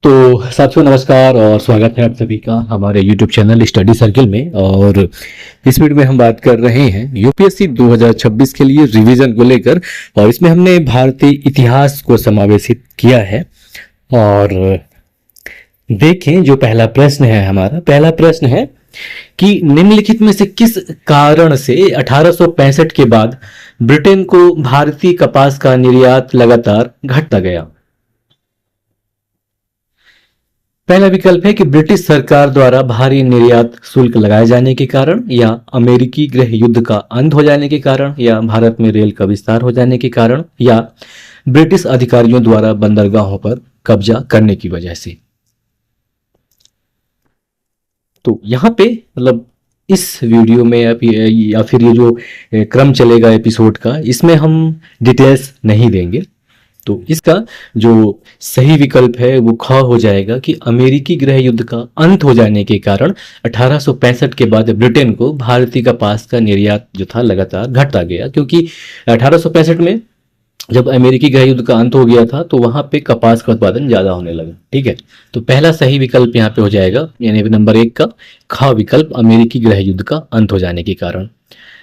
तो साथियों नमस्कार और स्वागत है आप सभी का हमारे YouTube चैनल स्टडी सर्किल में। और इस वीडियो में हम बात कर रहे हैं यूपीएससी 2026 के लिए रिवीजन को लेकर, और इसमें हमने भारतीय इतिहास को समावेशित किया है। और देखें, जो पहला प्रश्न है, हमारा पहला प्रश्न है कि निम्नलिखित में से किस कारण से 1865 के बाद ब्रिटेन को भारतीय कपास का निर्यात लगातार घटता गया। पहला विकल्प है कि ब्रिटिश सरकार द्वारा भारी निर्यात शुल्क लगाए जाने के कारण, या अमेरिकी गृह युद्ध का अंत हो जाने के कारण, या भारत में रेल का विस्तार हो जाने के कारण, या ब्रिटिश अधिकारियों द्वारा बंदरगाहों पर कब्जा करने की वजह से। तो यहाँ पे मतलब इस वीडियो में या फिर ये जो क्रम चलेगा एपिसोड का, इसमें हम डिटेल्स नहीं देंगे। तो इसका जो सही विकल्प है वो ख हो जाएगा कि अमेरिकी गृह युद्ध का अंत हो जाने के कारण 1865 के बाद ब्रिटेन को भारतीय कपास का निर्यात जो था लगातार घटता गया, क्योंकि 1865 में जब अमेरिकी गृह युद्ध का अंत हो गया था तो वहां पे कपास का उत्पादन ज्यादा होने लगा। ठीक है, तो पहला सही विकल्प यहाँ पे हो जाएगा, यानी नंबर 1 का ख विकल्प, अमेरिकी गृह युद्ध का अंत हो जाने के कारण।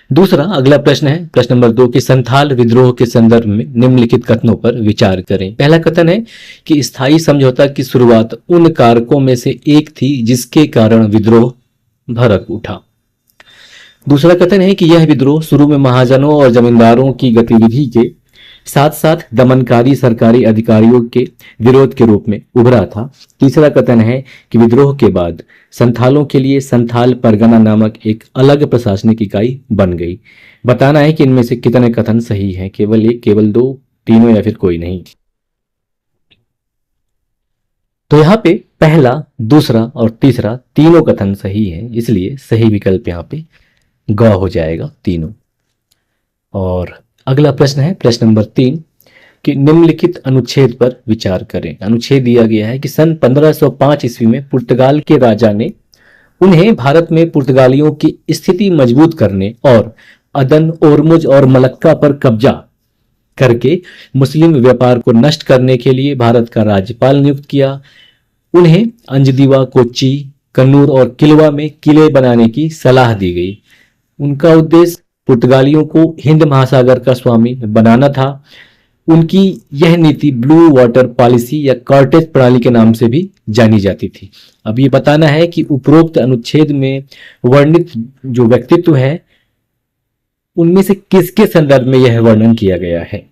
दूसरा अगला प्रश्न है, प्रश्न नंबर 2 कि संथाल विद्रोह के संदर्भ में निम्नलिखित कथनों पर विचार करें। पहला कथन है कि स्थायी समझौता की शुरुआत उन कारकों में से एक थी जिसके कारण विद्रोह भड़क उठा। दूसरा कथन है कि यह विद्रोह शुरू में महाजनों और जमींदारों की गतिविधि के साथ साथ दमनकारी सरकारी अधिकारियों के विरोध के रूप में उभरा था। तीसरा कथन है कि विद्रोह के बाद संथालों के लिए संथाल परगना नामक एक अलग प्रशासनिक इकाई बन गई। बताना है कि इनमें से कितने कथन सही हैं, केवल एक, केवल दो, तीनों, या फिर कोई नहीं। तो यहाँ पे पहला, दूसरा और तीसरा तीनों कथन सही हैं, इसलिए सही विकल्प यहाँ पे ग हो जाएगा, तीनों। और अगला प्रश्न है, प्रश्न नंबर 3 कि निम्नलिखित अनुच्छेद पर विचार करें। अनुच्छेद दिया गया है कि सन 1505 ईस्वी में पुर्तगाल के राजा ने उन्हें भारत में पुर्तगालियों की स्थिति मजबूत करने और अदन, ओरमुज और मलक्का पर कब्जा करके मुस्लिम व्यापार को नष्ट करने के लिए भारत का राज्यपाल नियुक्त किया। उन्हें अंजदीवा, कोच्चि, कन्नूर और किलवा में किले बनाने की सलाह दी गई। उनका उद्देश्य पुर्तगालियों को हिंद महासागर का स्वामी बनाना था। उनकी यह नीति ब्लू वाटर पॉलिसी या कॉर्टेज प्रणाली के नाम से भी जानी जाती थी। अब ये बताना है कि उपरोक्त अनुच्छेद में वर्णित जो व्यक्तित्व है उनमें से किसके संदर्भ में यह वर्णन किया गया है।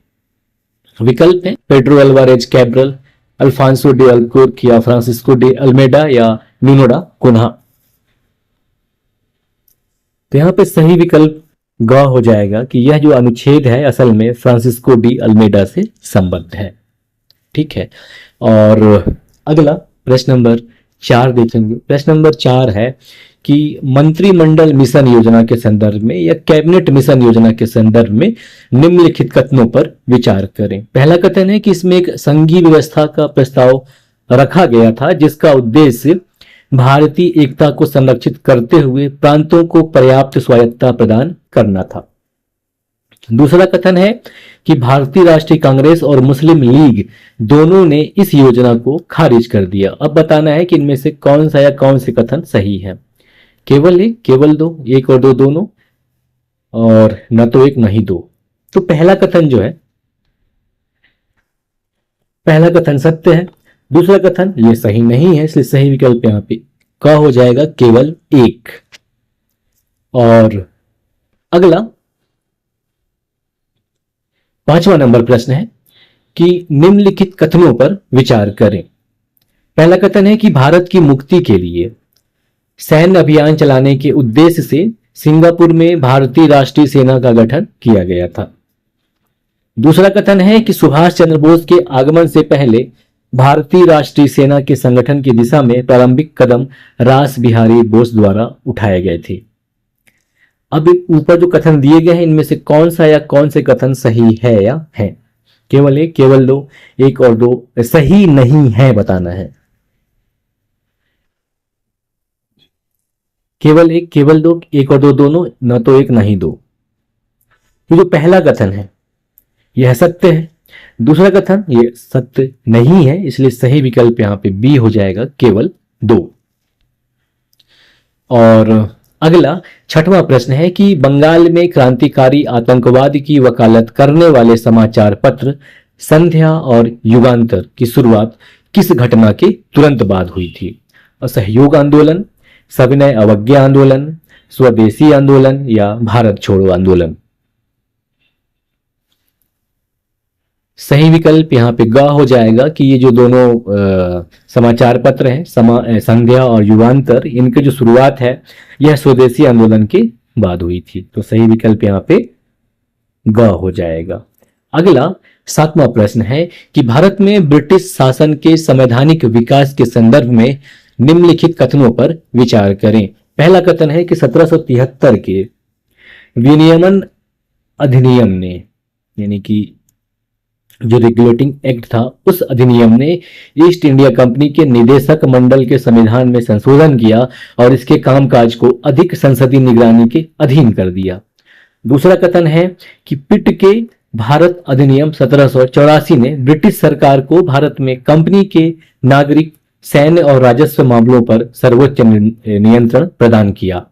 विकल्प है Pedro Alvares Cabral, Alfonso de Albuquerque, या फ्रांसिस्को डे अल्मेडा, या नुनो दा कुन्हा। तो यहाँ पे सही विकल्प ग हो जाएगा कि यह जो अनुच्छेद है असल में फ्रांसिस्को डी अल्मेडा से संबद्ध है। ठीक है, और अगला प्रश्न नंबर 4 देखेंगे। प्रश्न नंबर 4 है कि मंत्रिमंडल मिशन योजना के संदर्भ में या कैबिनेट मिशन योजना के संदर्भ में निम्नलिखित कथनों पर विचार करें। पहला कथन है कि इसमें एक संघीय व्यवस्था का प्रस्ताव रखा गया था जिसका उद्देश्य भारतीय एकता को संरक्षित करते हुए प्रांतों को पर्याप्त स्वायत्तता प्रदान करना था। दूसरा कथन है कि भारतीय राष्ट्रीय कांग्रेस और मुस्लिम लीग दोनों ने इस योजना को खारिज कर दिया। अब बताना है कि इनमें से कौन सा या कौन से कथन सही है। केवल एक, केवल दो, एक और दो दोनों, और न तो एक नहीं दो। तो पहला कथन जो है, पहला कथन सत्य है, दूसरा कथन ये सही नहीं है, इसलिए सही विकल्प यहां पे का हो जाएगा, केवल एक। और अगला 5वां नंबर प्रश्न है कि निम्नलिखित कथनों पर विचार करें। पहला कथन है कि भारत की मुक्ति के लिए सैन्य अभियान चलाने के उद्देश्य से सिंगापुर में भारतीय राष्ट्रीय सेना का गठन किया गया था। दूसरा कथन है कि सुभाष चंद्र बोस के आगमन से पहले भारतीय राष्ट्रीय सेना के संगठन की दिशा में प्रारंभिक कदम रास बिहारी बोस द्वारा उठाए गए थे। अब ऊपर जो कथन दिए गए हैं इनमें से कौन सा या कौन से कथन सही है या है। केवल एक, केवल दो, एक और दो सही नहीं है बताना है। केवल एक, केवल दो, एक और दो दोनों, न तो एक नहीं दो। ये जो पहला कथन है यह सत्य है। दूसरा कथन ये सत्य नहीं है, इसलिए सही विकल्प यहाँ पे बी हो जाएगा, केवल 2। और अगला छठवां प्रश्न है कि बंगाल में क्रांतिकारी आतंकवाद की वकालत करने वाले समाचार पत्र संध्या और युगांतर की शुरुआत किस घटना के तुरंत बाद हुई थी? असहयोग आंदोलन, सविनय अवज्ञा आंदोलन, स्वदेशी आंदोलन या भारत छोड़ो आंदोलन? सही विकल्प यहाँ पे ग हो जाएगा कि ये जो दोनों समाचार पत्र हैं, संध्या और युगांतर, इनकी जो शुरुआत है यह स्वदेशी आंदोलन के बाद हुई थी। तो सही विकल्प यहाँ पे ग हो जाएगा। अगला 7वां प्रश्न है कि भारत में ब्रिटिश शासन के संवैधानिक विकास के संदर्भ में निम्नलिखित कथनों पर विचार करें। पहला कथन है कि 1773 के विनियमन अधिनियम ने, यानी कि जो रेगुलेटिंग एक्ट था, उस अधिनियम ने ईस्ट इंडिया कंपनी के निदेशक मंडल के संविधान में संशोधन किया और इसके कामकाज को अधिक संसदीय निगरानी के अधीन कर दिया। दूसरा कथन है कि पिट के भारत अधिनियम 1784 ने ब्रिटिश सरकार को भारत में कंपनी के नागरिक, सैन्य और राजस्व मामलों पर सर्वोच्च नियंत्रण प्रदान किया।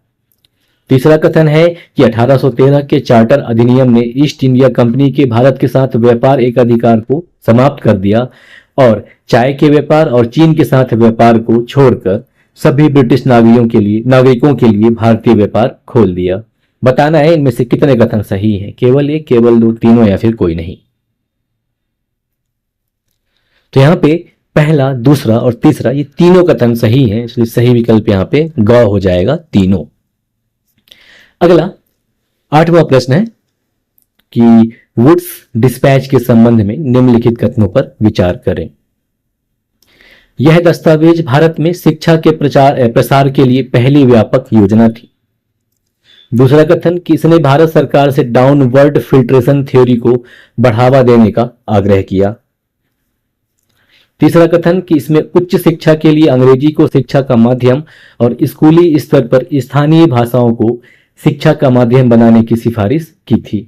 तीसरा कथन है कि 1813 के चार्टर अधिनियम ने ईस्ट इंडिया कंपनी के भारत के साथ व्यापार एक अधिकार को समाप्त कर दिया और चाय के व्यापार और चीन के साथ व्यापार को छोड़कर सभी ब्रिटिश नागरिकों के लिए भारतीय व्यापार खोल दिया। बताना है इनमें से कितने कथन सही हैं, केवल एक, केवल दो, तीनों या फिर कोई नहीं। तो यहाँ पे पहला, दूसरा और तीसरा ये तीनों कथन सही हैं, इसलिए सही विकल्प यहाँ पे ग हो जाएगा, तीनों। अगला 8वां प्रश्न है कि वुड्स डिस्पैच के संबंध में निम्नलिखित कथनों पर विचार करें। यह दस्तावेज भारत में शिक्षा के प्रसार के लिए पहली व्यापक योजना थी। दूसरा कथन कि इसने भारत सरकार से डाउनवर्ड फिल्ट्रेशन थ्योरी को बढ़ावा देने का आग्रह किया। तीसरा कथन कि इसमें उच्च शिक्षा के लिए अंग्रेजी को शिक्षा का माध्यम और स्कूली स्तर पर स्थानीय भाषाओं को शिक्षा का माध्यम बनाने की सिफारिश की थी।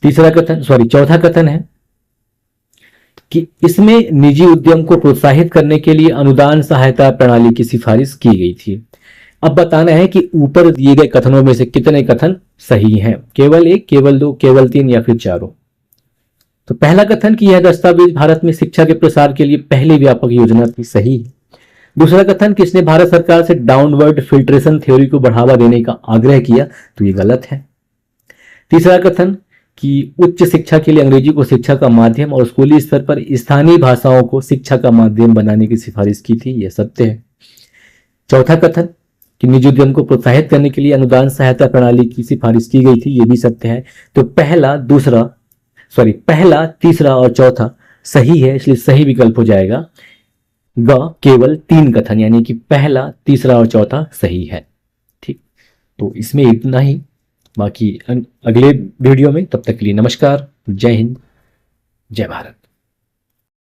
चौथा कथन है कि इसमें निजी उद्यम को प्रोत्साहित करने के लिए अनुदान सहायता प्रणाली की सिफारिश की गई थी। अब बताना है कि ऊपर दिए गए कथनों में से कितने कथन सही हैं, केवल एक, केवल दो, केवल तीन या फिर चारों। तो पहला कथन कि यह दस्तावेज भारत में शिक्षा के प्रसार के लिए पहली व्यापक योजना थी, सही है। दूसरा कथन कि इसने भारत सरकार से डाउनवर्ड फिल्ट्रेशन थ्योरी को बढ़ावा देने का आग्रह किया, तो ये गलत है। तीसरा कथन कि उच्च शिक्षा के लिए अंग्रेजी को शिक्षा का माध्यम और स्कूली स्तर पर स्थानीय भाषाओं को शिक्षा का माध्यम बनाने की सिफारिश की थी, यह सत्य है। चौथा कथन कि निजी उद्यम को प्रोत्साहित करने के लिए अनुदान सहायता प्रणाली की सिफारिश की गई थी, यह भी सत्य है। तो पहला, तीसरा और चौथा सही है, इसलिए सही विकल्प हो जाएगा ग, केवल 3 कथन, यानी कि पहला, तीसरा और चौथा सही है। ठीक, तो इसमें इतना ही, बाकी अगले वीडियो में, तब तक के लिए नमस्कार, जय हिंद, जय भारत।